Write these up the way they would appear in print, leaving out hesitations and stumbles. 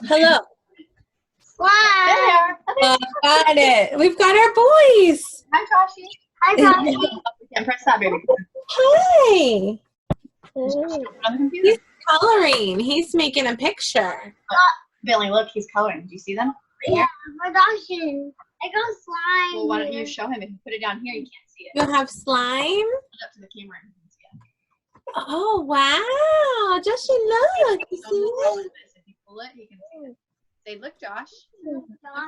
Hello. What? Got it. We've got our boys. Hi, Joshie. Hi, Joshie. And press that, baby. Hi. On the computer. He's coloring. He's making a picture. Billy, look, he's coloring. Do you see them? Yeah, my Joshie. I got slime. Well, why don't you show him? If you put it down here, you can't see it. You have slime? Put it up to the camera and you can see it. Oh, wow. Joshie, look. You see it? If you pull it, you can see it. Say, look, Josh. Look,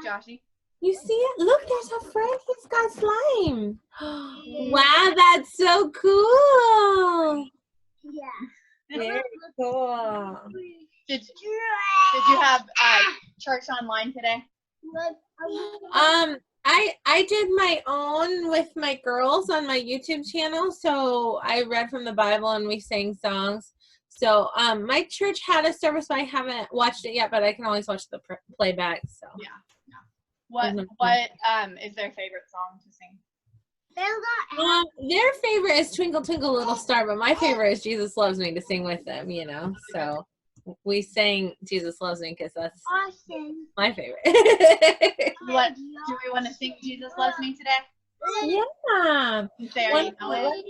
Joshie. You see it? Look, there's a friend. He's got slime. Wow, that's so cool. Yeah. Very cool. Did you have church online today? I did my own with my girls on my YouTube channel. So I read from the Bible and we sang songs. So my church had a service, but I haven't watched it yet. But I can always watch the playback. So Yeah. What is their favorite song to sing? Their favorite is Twinkle Twinkle Little Star, but my favorite is Jesus Loves Me to sing with them. You know, so we sang Jesus Loves Me because that's my favorite. Do we want to sing Jesus Loves Me today? Yeah. Say, are you know it?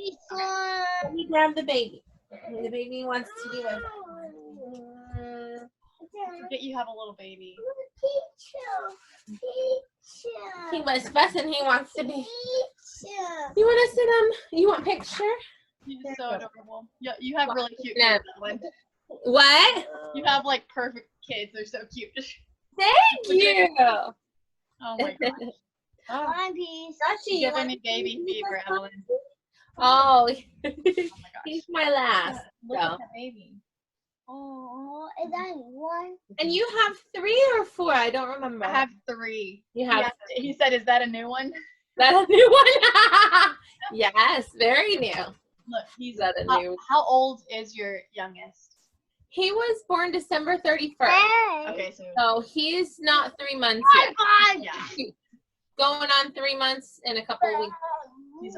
Let me grab the baby. The baby wants to do it. I forget you have a little baby. He was fussing. He wants to be. You want to sit on? You want picture? He's so adorable. Yeah, you have really cute No. kids. Evelyn. What? You have like perfect kids. They're so cute. Thank you. Oh my gosh. One piece. You have any baby fever, Evelyn? Oh, Oh my gosh. he's my last. Look So. at that baby. Oh, is that one? And you have 3 or 4? I don't remember. I have 3. You have. He said, "Is that a new one?" That's a new one. Yes, very new. Look, he's That a new. How old is your youngest? He was born December 31st. Hey. Okay, So he's not 3 months yet. yeah, Going on 3 months in a couple of weeks. he's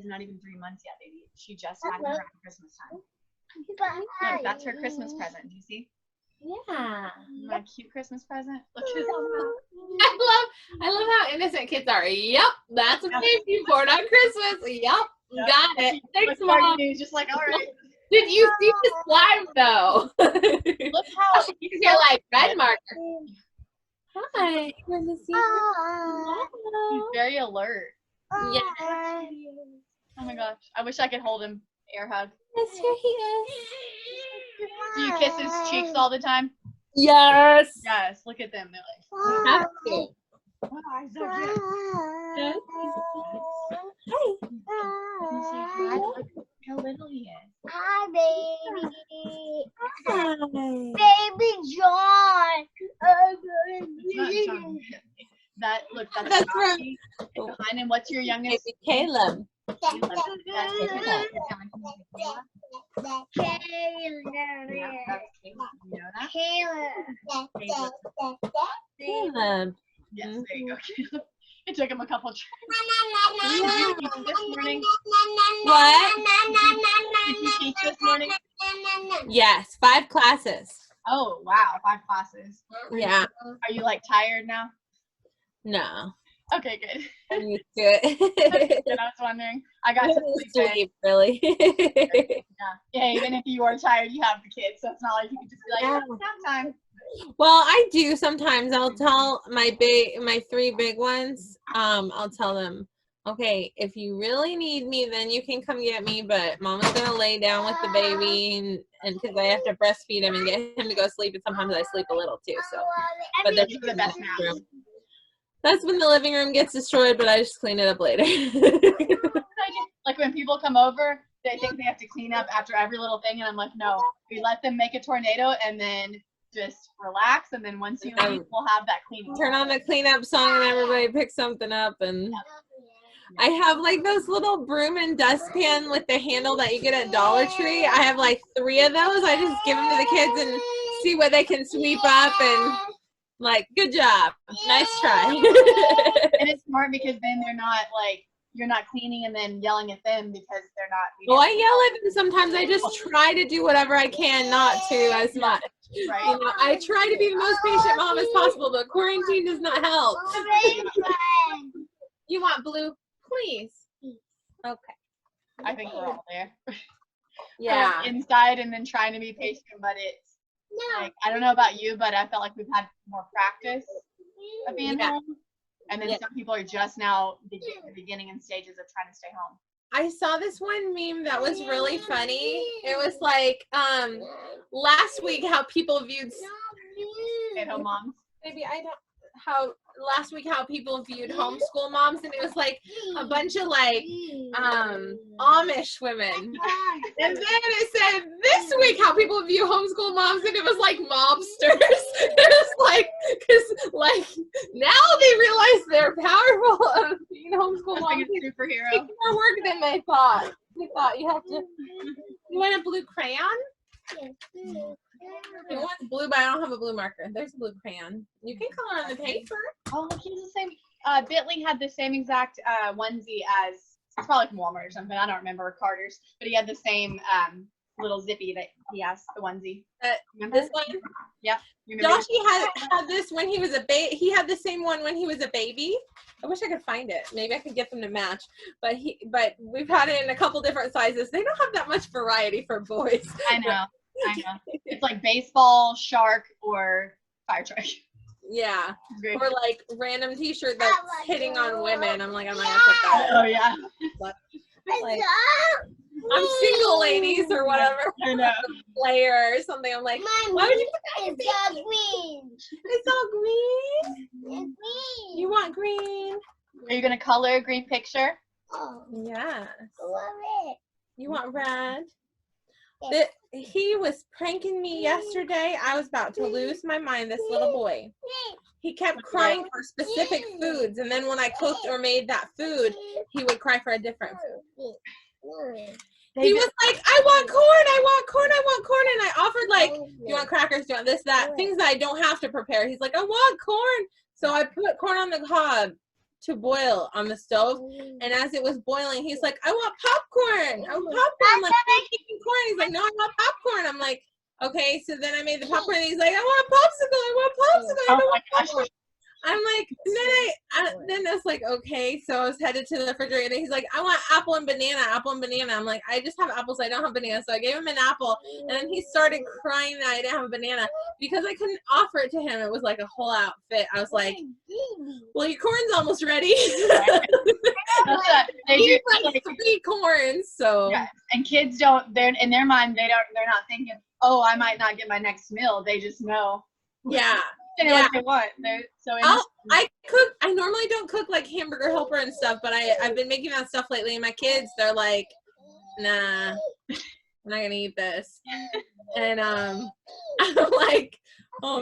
not even 3 months yet, baby. She just had him around Christmas time. Look, that's her Christmas present. Do you see? Yeah. My cute Christmas present. Look at his I love how innocent kids are. Yep, that's a baby born on Christmas. Yep, got it. Thanks, Mom. He's just like, all right. Did you see the slime though? Look how You're like red marker. Hi. Good to see you. he's very alert. Yeah. Oh my gosh, I wish I could hold him, air hug. Yes, here he is. Do you kiss his cheeks all the time? Yes. Yes. Look at them. They're like, You have to. wow, he's so cute. Hey. Hi, look how little he is. Hi, baby. Hi. Baby John. It's not John. That's That's from Joshie. Behind him, what's your youngest? baby Caleb. Caleb. Yes, there you go. It took him a couple tries. Did you teach this morning? What? Did you teach this morning? Yes, 5 classes. Oh, wow. 5 classes. Yeah. Are you like tired now? No. Okay, good. I'm used to it. Good, I was wondering. I got to Sleep, really. Yeah, even if you are tired, you have the kids, so it's not like you can just be like, Yeah. oh, nap time. Well, I do sometimes. I'll tell my 3 big ones. I'll tell them, okay, if you really need me, then you can come get me. But Mama's gonna lay down with the baby, and because I have to breastfeed him and get him to go sleep, and sometimes I sleep a little too. So, but Those are the best naps. that's when the living room gets destroyed. But I just clean it up later. Like when people come over, they think they have to clean up after every little thing, and I'm like, no, we let them make a tornado and then just relax, and then once you leave, we'll have that cleaning. Turn on the cleanup song and everybody picks something up. And I have like those little broom and dustpan with the handle that you get at Dollar Tree. I have like 3 of those. I just give them to the kids and see what they can sweep up, and like, good job, nice try. And it's smart because then they're not like you're not cleaning and then yelling at them because they're not. Well, I yell at them sometimes. I just try to do whatever I can not to as much. Right. You know, I try to be the most patient mom as possible, but quarantine does not help. You want blue, please? Okay. I think we're all there. Yeah. Inside and then trying to be patient, but it's like, I don't know about you, but I felt like we've had more practice of being home. And then some people are just now beginning in stages of trying to stay home. I saw this one meme that was really funny. It was like last week how people viewed Stay-at-home moms. maybe I don't how last week how people viewed homeschool moms, and it was like a bunch of like Amish women, and then it said this week how people view homeschool moms, and it was like mobsters. It was like, because like now they realize they're powerful of being homeschool moms. Like a superhero. It's more work than they thought. They thought you have to. You want a blue crayon? I want blue, but I don't have a blue marker. There's a blue crayon. You can color on the paper. Oh, he's the same. Bentley had the same exact onesie as, it's probably from Walmart or something. I don't remember, Carter's, but he had the same little zippy that he has, the onesie. This one? Yeah. Joshy had this when he was a baby. He had the same one when he was a baby. I wish I could find it. Maybe I could get them to match. But we've had it in a couple different sizes. They don't have that much variety for boys. I know. It's like baseball, shark, or fire truck. Yeah. Or like random t-shirt that's hitting on women. I'm like, I'm not gonna put that. Oh yeah. Like, I'm single, ladies, or whatever. I know. Player or something. I'm like, why would you put that? It's all green. It's all green. It's green. You want green? Are you gonna color a green picture? Oh, Yes. love it. You want red? He was pranking me yesterday. I was about to lose my mind, this little boy. He kept crying for specific foods, and then when I cooked or made that food, he would cry for a different food. He was like, I want corn, I want corn, I want corn, and I offered like, do you want crackers, do you want this, that, things that I don't have to prepare. He's like, I want corn. So I put corn on the cob to boil on the stove, and as it was boiling, he's like, I want popcorn. I want popcorn. I'm like, I'm making corn. He's like, no, I want popcorn. I'm like, okay. So then I made the popcorn, and he's like, I want popsicle. I want popsicle. I want popcorn. I'm like, and then I was like, okay. So I was headed to the refrigerator, and he's like, I want apple and banana, apple and banana. I'm like, I just have apples, I don't have bananas. So I gave him an apple, and then he started crying that I didn't have a banana because I couldn't offer it to him. It was like a whole outfit. I was like, well, your corn's almost ready. They He do like 3 corns, so. Yeah. And kids don't. They're in their mind. They're not thinking, oh, I might not get my next meal. They just know. Yeah. They know what they want. They're so. I cook. I normally don't cook like hamburger helper and stuff, but I've been making that stuff lately. And my kids, they're like, nah, I'm not gonna eat this. And I'm like,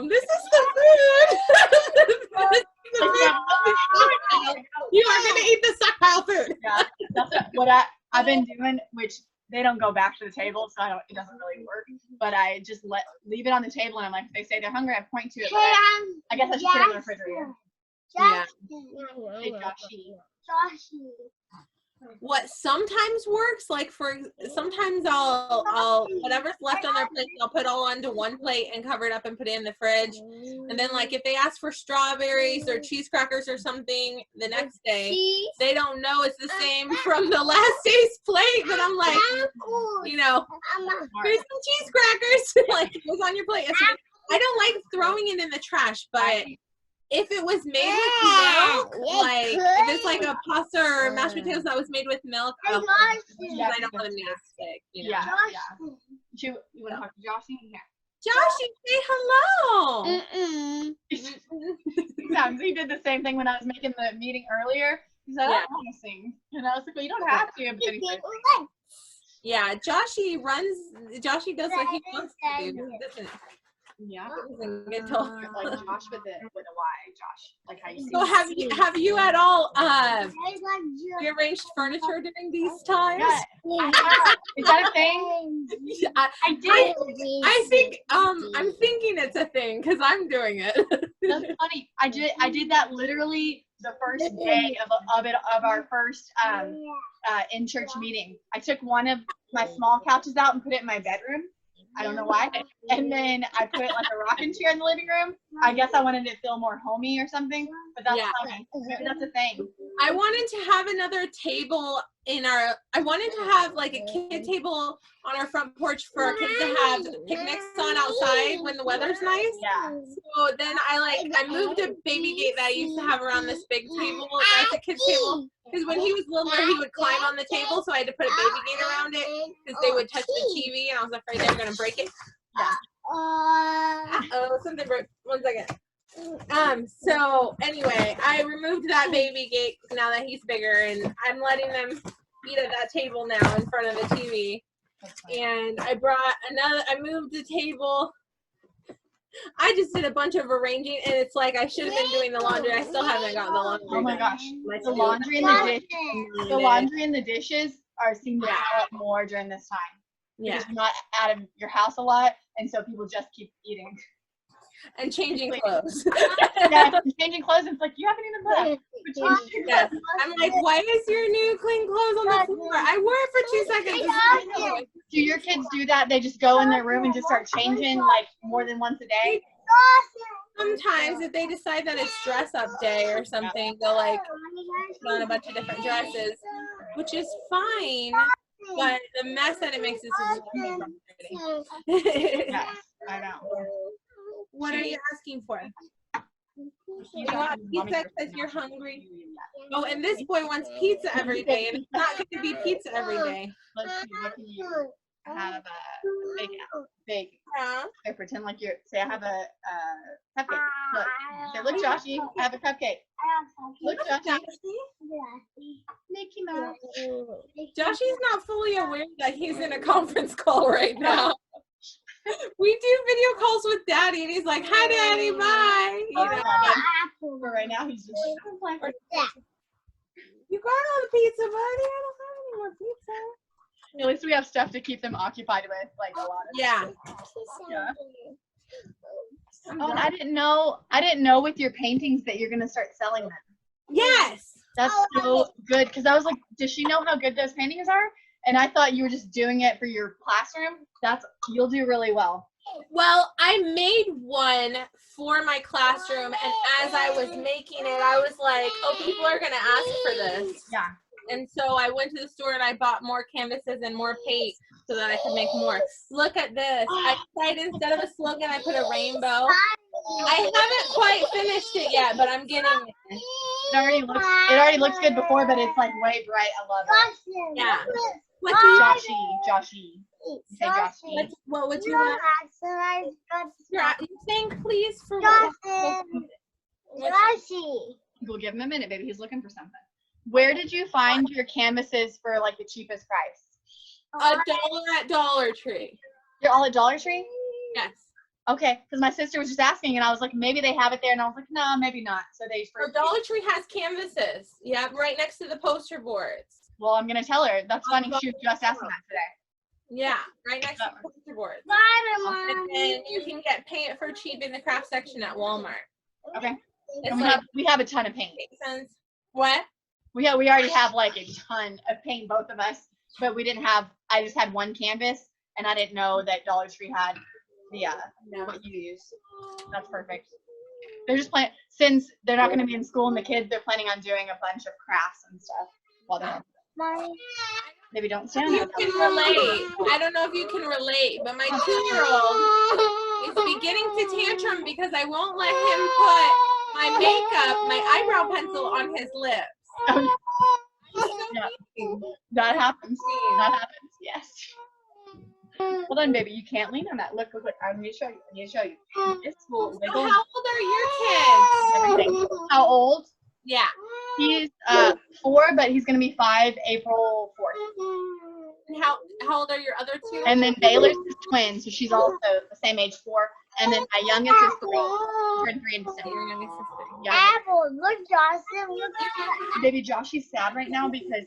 this is the food. You are gonna eat the stockpile food. Yeah, that's what I've been doing, which they don't go back to the table, so it doesn't really work. But I just leave it on the table, and I'm like, if they say they're hungry, I point to it. I guess I should put it in the refrigerator. Yeah. Hey, Joshy. What sometimes works, like sometimes I'll whatever's left on their plate, I'll put all onto one plate and cover it up and put it in the fridge. And then like if they ask for strawberries or cheese crackers or something the next day, they don't know it's the same from the last day's plate. But I'm like, you know, here's some cheese crackers. Like it was on your plate yesterday. I don't like throwing it in the trash, but if it was made with milk, like if it's like a pasta or mashed potatoes that was made with milk, I don't want them to stick. You know? You want to talk to Joshy? Yeah. Joshy, say hello. Sometimes he did the same thing when I was making the meeting earlier. He said, I don't want to sing. And I was like, well, you don't have to. But anyway. Yeah, Joshy does what he wants to do. Yeah. Get told. Like Josh with a Y. like Josh, like how you see. So have you at all rearranged furniture during these times? Yeah, I have. Is that a thing? I did. I think I'm thinking it's a thing because I'm doing it. That's funny. I did that literally the first day of our first in church meeting. I took one of my small couches out and put it in my bedroom. I don't know why. And then I put like a rocking chair in the living room. I guess I wanted it to feel more homey or something. But that's funny. Maybe that's a thing. I wanted to have another table I wanted to have like a kid table on our front porch for our kids to have picnics on outside when the weather's nice. Yeah. So then I moved a baby gate that I used to have around this big table. That's a kid's table. Because when he was littler, he would climb on the table, so I had to put a baby gate around it because they would touch the TV, and I was afraid they were going to break it. Yeah. Uh-oh, something broke. 1 second. So anyway, I removed that baby gate now that he's bigger, and I'm letting them eat at that table now in front of the TV. And I moved the table. I just did a bunch of arranging, and it's like I should have been doing the laundry. I still haven't gotten the laundry. Oh my gosh. The laundry and the dishes seem to pile up more during this time. Yeah. Because you're not out of your house a lot, and so people just keep eating. And changing clothes. Yeah, changing clothes. It's like, you haven't even left. Yes. I'm like, why is your new clean clothes on the floor? I wore it for 2 seconds. Do your kids do that? They just go in their room and just start changing like more than once a day? Sometimes if they decide that it's dress up day or something, they'll like put on a bunch of different dresses, which is fine. But the mess that it makes is Yes, I know. What are you asking for? You want pizza because you're hungry? Oh, and this boy wants pizza every day, and it's not going to be pizza every day. Let's see, what can you have a big. Okay, pretend like say I have a cupcake. Look, say, look, Joshy, I have a cupcake. Look, Joshy. Mickey Mouse. Joshy's not fully aware that he's in a conference call right now. We do video calls with Daddy, and he's like, "Hi, Daddy, bye." You know, but right now he's just like, "You got all the pizza, buddy. I don't have any more pizza." At least we have stuff to keep them occupied with, like a lot of. Yeah. Oh, and I didn't know with your paintings that you're gonna start selling them. Yes. That's so good, because I was like, does she know how good those paintings are? And I thought you were just doing it for your classroom. You'll do really well. Well, I made one for my classroom, and as I was making it, I was like, oh, people are going to ask for this. Yeah. And so I went to the store and I bought more canvases and more paint so that I could make more. Look at this. I decided instead of a slogan, I put a rainbow. I haven't quite finished it yet, but I'm getting there. It already looks good before, but it's like way bright. I love it. Yeah. Joshy. Say Joshy. What would you want? You're saying please for what? Joshy. We'll give him a minute, baby. He's looking for something. Where did you find your canvases for like the cheapest price? $1 at Dollar Tree. You're all at Dollar Tree? Yes. Okay, because my sister was just asking, and I was like, maybe they have it there, and I was like, no, maybe not. So Dollar Tree has canvases. Yeah, right next to the poster boards. Well, I'm gonna tell her. That's funny. She was just asking that today. Yeah, right next to the poster boards. And then you can get paint for cheap in the craft section at Walmart. Okay. And we have a ton of paint. What? We already have like a ton of paint, both of us, but we didn't have. I just had one canvas, and I didn't know that Dollar Tree had the what you use. That's perfect. They're just planning, since they're not going to be in school, and the kids, they're planning on doing a bunch of crafts and stuff while they're home. Maybe don't stand. You can relate. I don't know if you can relate, but my 2-year-old is beginning to tantrum because I won't let him put my makeup, my eyebrow pencil on his lips. Yeah. That happens. Yes. Hold on, baby. You can't lean on that. Look. I need to show you. It's cool. So how old are your kids? Everything. How old? Yeah. He's 4, but he's gonna be 5 April 4th. And how old are your other two? And then Baylor's is twins, so she's also the same age, 4. And then my youngest is 3. Turned 3 in December. Your youngest is 3. Yeah. Apple, look, Johnson, look at Baby Josh, he's sad right now because,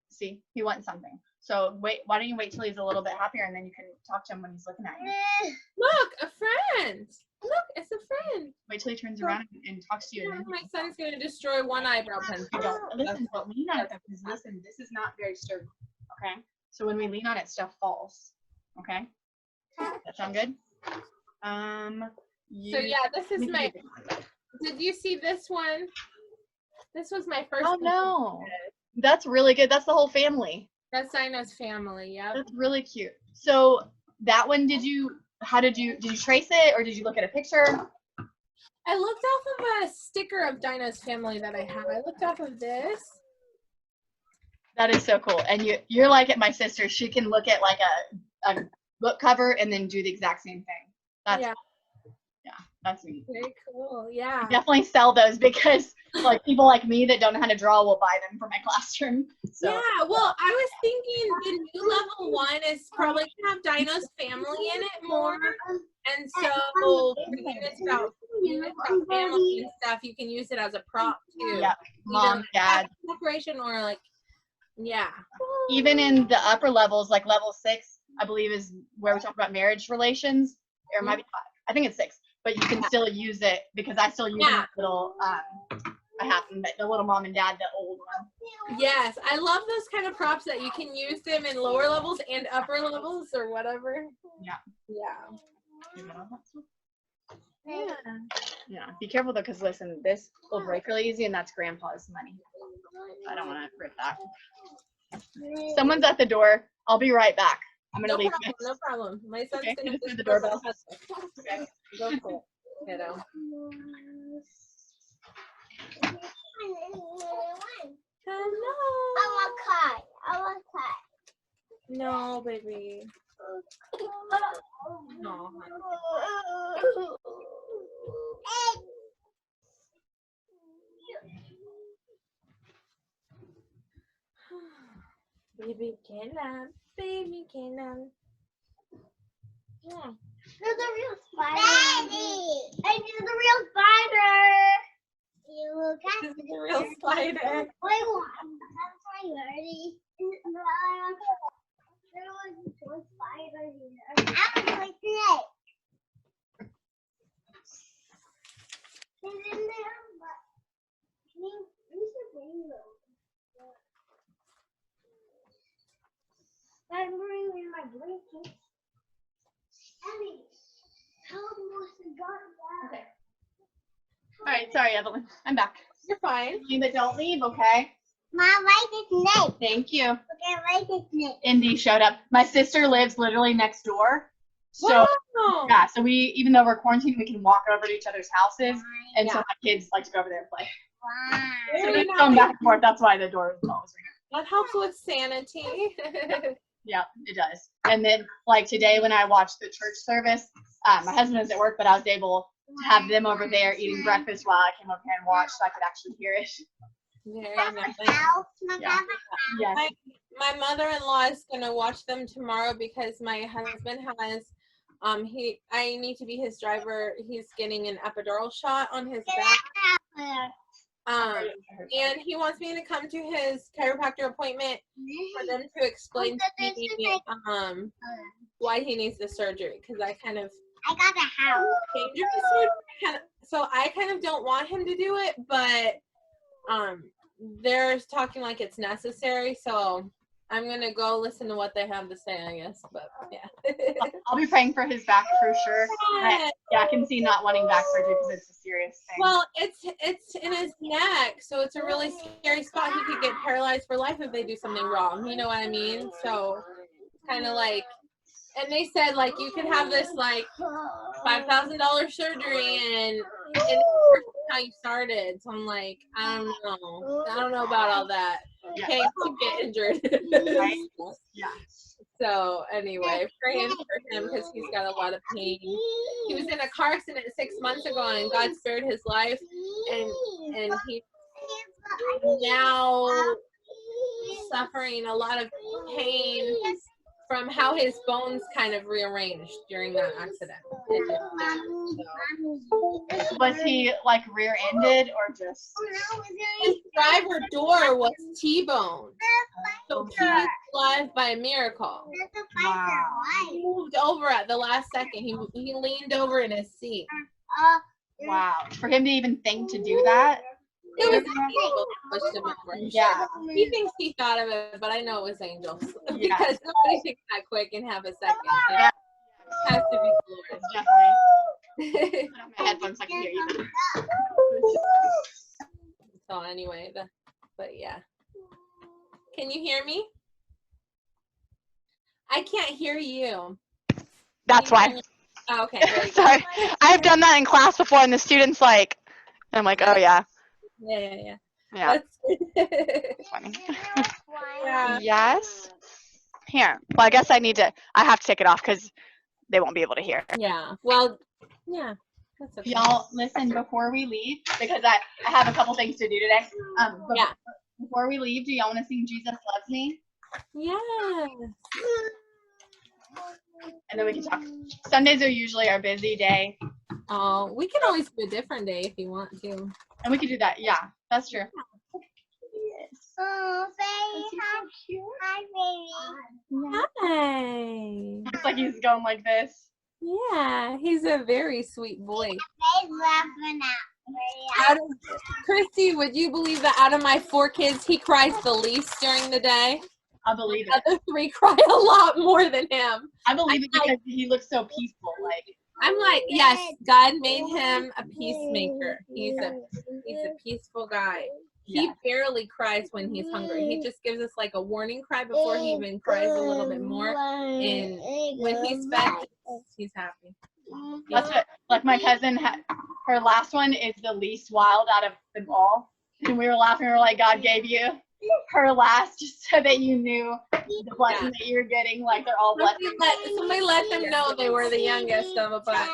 see, he wants something. So wait, why don't you wait till he's a little bit happier and then you can talk to him when he's looking at you. Look, a friend. Look, it's a friend. Wait till he turns around and talks to you. And then My son's going to destroy one eyebrow pencil. you don't listen. But lean on it because listen, this is not very sturdy. Okay. So when we lean on it, stuff falls. Okay. That sound good? So yeah, this is my. Did you see this one? This was my first. Oh no, that's really good. That's the whole family. That's Dino's family. Yeah. That's really cute. So that one, how did you trace it or did you look at a picture? I looked off of a sticker of Dino's family that I have. I looked off of this. That is so cool. And you're like my sister. She can look at like a book cover and then do the exact same thing. That's that's neat. Very cool. Yeah. Definitely sell those because like people like me that don't know how to draw will buy them for my classroom. So. Yeah, well, I was thinking the new level 1 is probably gonna have Dino's family in it more, and so for units about family and stuff, you can use it as a prop too. Yeah, mom, dad, decoration or like, yeah. Even in the upper levels, like level 6, I believe is where we talk about marriage relations, or it might be 5. I think it's 6. But you can still use it because I still use my little, I have them, the little mom and dad, the old one. Yes, I love those kind of props that you can use them in lower levels and upper levels or whatever. Yeah. Yeah. Yeah. Be careful though, because listen, this will break really easy, and that's Grandpa's money. I don't want to rip that. Someone's at the door. I'll be right back. I'm gonna leave. No problem. My son's Okay, gonna just the doorbell. Okay. Go for it, kiddo. Hello. I want cut. No, baby. No. Baby Kayla. Baby Kayla. Yeah. There's a real spider. Daddy! I do the real spider. You got This is a real spider. Wait, that's my already. There was a toy spider here. I was like that. It's in there, but we should bring them. I'm bringing my blanket. Abby, how was the garden? Okay. All right, sorry, Evelyn. I'm back. You're fine. But don't leave, okay? Mom, write his name. Thank you. Okay, write his name. Indy showed up. My sister lives literally next door. So Wow. yeah, so we, even though we're quarantined, we can walk over to each other's houses, and so my kids like to go over there and play. Wow. So Very they're going nice. back and forth. That's why the door is always ringing. That helps with sanity. Yeah, it does. And then like today when I watched the church service, my husband was at work, but I was able to have them over there eating breakfast while I came over here and watched, so I could actually hear it. Very That's nice. a house. Yeah. Yes. My mother-in-law is gonna watch them tomorrow because my husband has I need to be his driver. He's getting an epidural shot on his back. And he wants me to come to his chiropractor appointment for them to explain to me why he needs the surgery, because I got a house. So I kind of don't want him to do it, but they're talking like it's necessary, so I'm gonna go listen to what they have to say, I guess. But yeah. I'll be praying for his back for sure. I can see not wanting back surgery because it's a serious thing. Well, it's in his neck, so it's a really scary spot. He could get paralyzed for life if they do something wrong. You know what I mean? So it's kind of like, and they said like you could have this like $5,000 surgery and how you started. So I'm like, I don't know about all that. Yeah. Okay, to get injured. Right? Yeah. So anyway, praying for him because he's got a lot of pain. He was in a car accident 6 months ago and God spared his life, and he's now suffering a lot of pain from how his bones kind of rearranged during that accident. Was he like rear-ended or just? His driver door was T-boned. So he was alive by a miracle. Wow. He moved over at the last second. He leaned over in his seat. Wow. For him to even think to do that. It was angels that pushed him over. Yeah. He thinks he thought of it, but I know it was angels. Yeah. Because nobody thinks that quick and have a second. Yeah. It has to be the Lord. Definitely. Put on my headphones so I can hear you. So anyway, but yeah. Can you hear me? I can't hear you. That's why. Oh, okay. There you go. Sorry. I've done that in class before, and the students like, and I'm like, oh yeah. Yeah. Yeah. That's Funny. yeah. Yes. Here. Well, I have to take it off because they won't be able to hear. Yeah. Well, yeah. That's okay. Y'all, listen, before we leave, because I have a couple things to do today. Yeah. Before we leave, do y'all want to sing Jesus Loves Me? Yes. And then we can talk. Sundays are usually our busy day. Oh, we can always do a different day if you want to. And we can do that. Yeah, that's true. Oh, say hi, baby. Hi. Looks like he's going like this. Yeah, he's a very sweet boy. He's laughing at me. Kristi, would you believe that out of my 4 kids, he cries the least during the day? I believe The it. other 3 cry a lot more than him. I believe it because he looks so peaceful. Like, I'm like, yes, God made him a peacemaker. He's a peaceful guy. He barely cries when he's hungry. He just gives us like a warning cry before he even cries a little bit more. And when he's fed, he's happy. that's what, like my cousin, her last one is the least wild out of them all. And we were laughing. We were like, God gave you her last just so that you knew the blessing that you were getting. Like, they're all blessed. Somebody let them know they were the youngest of a bunch.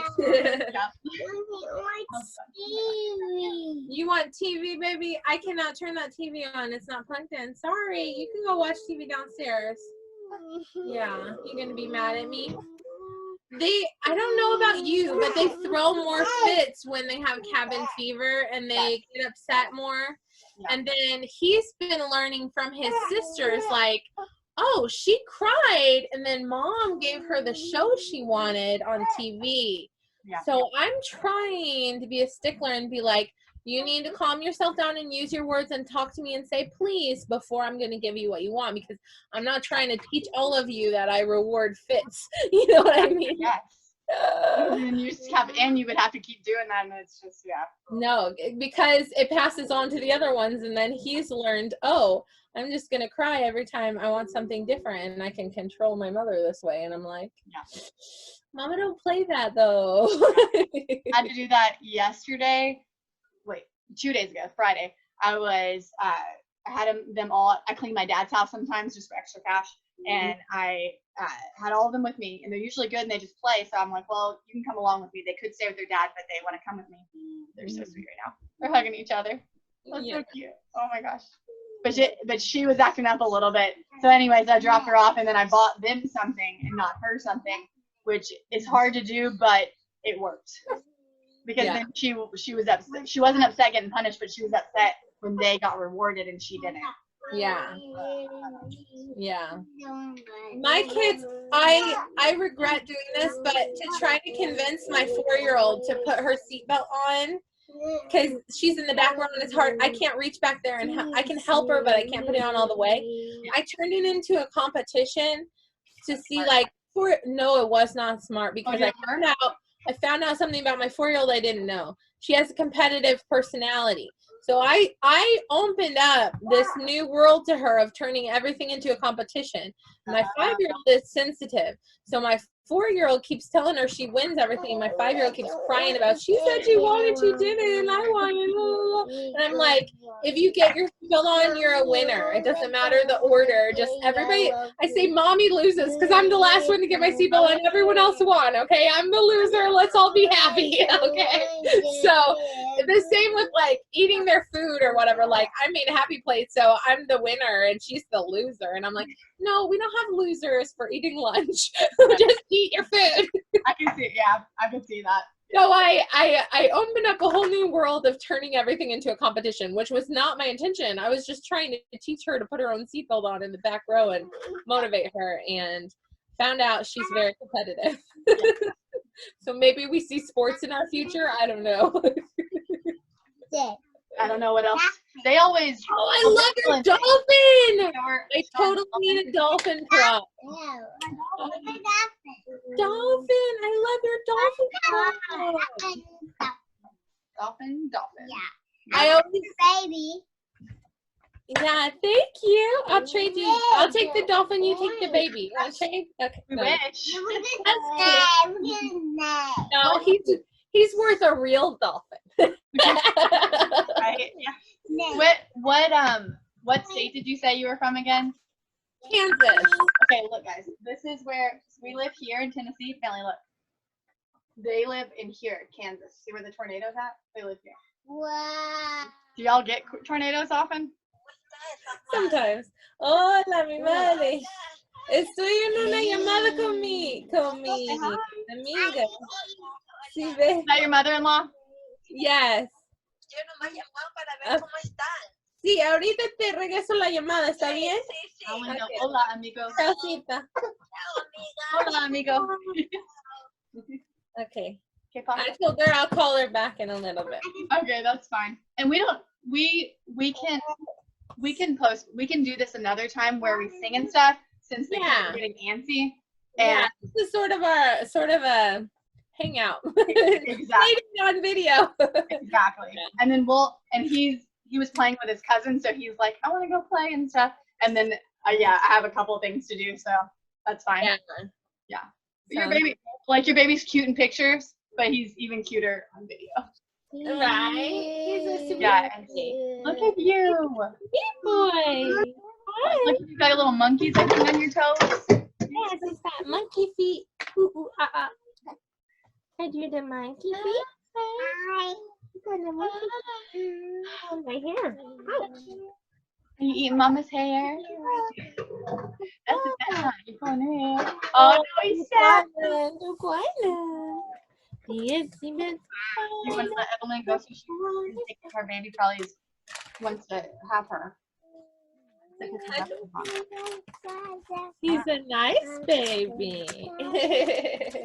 You want TV, baby? I cannot turn that TV on. It's not plugged in. Sorry. You can go watch TV downstairs. Yeah. You gonna be mad at me? I don't know about you, but they throw more fits when they have cabin fever and they get upset more. And then he's been learning from his sisters, like, oh, she cried, and then mom gave her the show she wanted on TV. So I'm trying to be a stickler and be like, you need to calm yourself down and use your words and talk to me and say please before I'm going to give you what you want, because I'm not trying to teach all of you that I reward fits. You know what I mean? Yes. And you would have to keep doing that, and it's just, No, because it passes on to the other ones, and then he's learned, oh, I'm just going to cry every time I want something different, and I can control my mother this way. And I'm like, Mama, don't play that, though. I had to do that yesterday. Wait, 2 days ago, Friday. I had them all. I clean my dad's house sometimes just for extra cash, and I had all of them with me, and they're usually good and they just play. So I'm like, well, you can come along with me. They could stay with their dad, but they want to come with me. They're so sweet right now. They're hugging each other. That's so cute. Oh my gosh. But she was acting up a little bit. So anyways, I dropped her off, and then I bought them something and not her something, which is hard to do, but it worked. Because then she was upset. She wasn't upset getting punished, but she was upset when they got rewarded and she didn't. Yeah. My kids, I regret doing this, but to try to convince my 4-year-old to put her seatbelt on, because she's in the back row and it's hard. I can't reach back there and I can help her, but I can't put it on all the way. I turned it into a competition to see, like, no, it was not smart, because I found out something about my 4-year-old I didn't know. She has a competitive personality. So I opened up this new world to her of turning everything into a competition. My 5-year-old is sensitive. So my 4-year-old keeps telling her she wins everything. My 5-year-old keeps crying about, she said she wanted, she didn't, I wanted. And I'm like, if you get your seatbelt on, you're a winner. It doesn't matter the order. Just everybody, I say mommy loses because I'm the last one to get my seatbelt on. Everyone else won, okay? I'm the loser. Let's all be happy, okay? So the same with like eating their food or whatever. Like I made a happy plate, so I'm the winner and she's the loser. And I'm like, no, we don't have losers for eating lunch. Just eat your food. I can see. Yeah, I can see that. So I opened up a whole new world of turning everything into a competition, which was not my intention. I was just trying to teach her to put her own seatbelt on in the back row and motivate her, and found out she's very competitive. So maybe we see sports in our future. I don't know. I don't know what else. They always. Oh, I love your dolphin. I totally need a dolphin prop. Dolphin, I love your dolphin prop. Dolphin. Yeah. I always, Baby. yeah, thank you. I'll trade you. I'll take the dolphin. You take the baby. Okay. Okay. We No. wish. No, he's worth a real dolphin. Right? Yeah. What state did you say you were from again? Kansas. Okay, look, guys. This is where we live here in Tennessee. Family, look. They live in here, Kansas. See where the tornado's at? They live here. Wow. Do y'all get tornadoes often? Sometimes. Hola, mi madre. Estoy en una llamada con mi amiga. ¿Sí ves? Is that your mother-in-law? Yes. Sí, ahorita te regreso la llamada, ¿está bien? Ah, bueno. Okay. Hola, amigo. Chaucita. Hola, amigo. Okay. ¿Qué pasa? I told her I'll call her back in a little bit. Okay, that's fine. And we can do this another time where we sing and stuff since the kids are getting antsy. Yeah, And this is sort of a hangout. exactly. On video. Exactly. And then he was playing with his cousin, so he's like, I want to go play and stuff. And then I have a couple of things to do, so that's fine. Yeah. But your baby's cute in pictures, but he's even cuter on video. Right? He's a sweet and look at you. boy. Look, you got little monkeys I think on your toes. Yes, it's got monkey feet. Ooh, ooh, I do the monkey feet. Hi. Oh, my hair. Are you eating mama's hair? That's bad. You're pulling hair. Oh, no, he's sad. Yes, You want to let Evelyn go so she can take care of her baby? Probably wants to have her. He's a nice baby.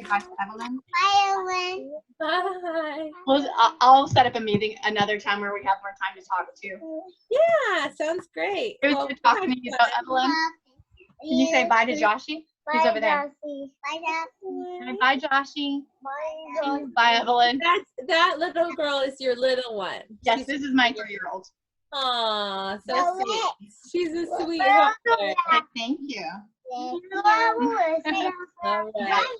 Hi, Evelyn. Bye, Evelyn. Bye. Well, I'll set up a meeting another time where we have more time to talk too. Yeah, sounds great. It was good talking to you about Evelyn. Can you say bye to Joshy? He's over there. Bye, Joshy. Bye, Joshy. Bye, Joshy. Bye, Evelyn. That little girl is your little one. Yes, this is my 3-year-old. Aw, so sweet. She's a sweetheart. Thank you. All Right.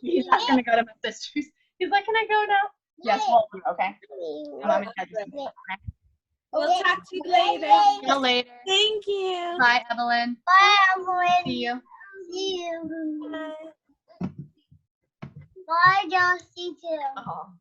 He's not gonna go to my sister's. He's like, can I go now? Yes, well, okay. Mom and Dad just okay. We'll talk to you later. See you later. Thank you. Bye, Evelyn. Bye, Evelyn. See you. See you. Bye. Bye, Joshy, too. Oh.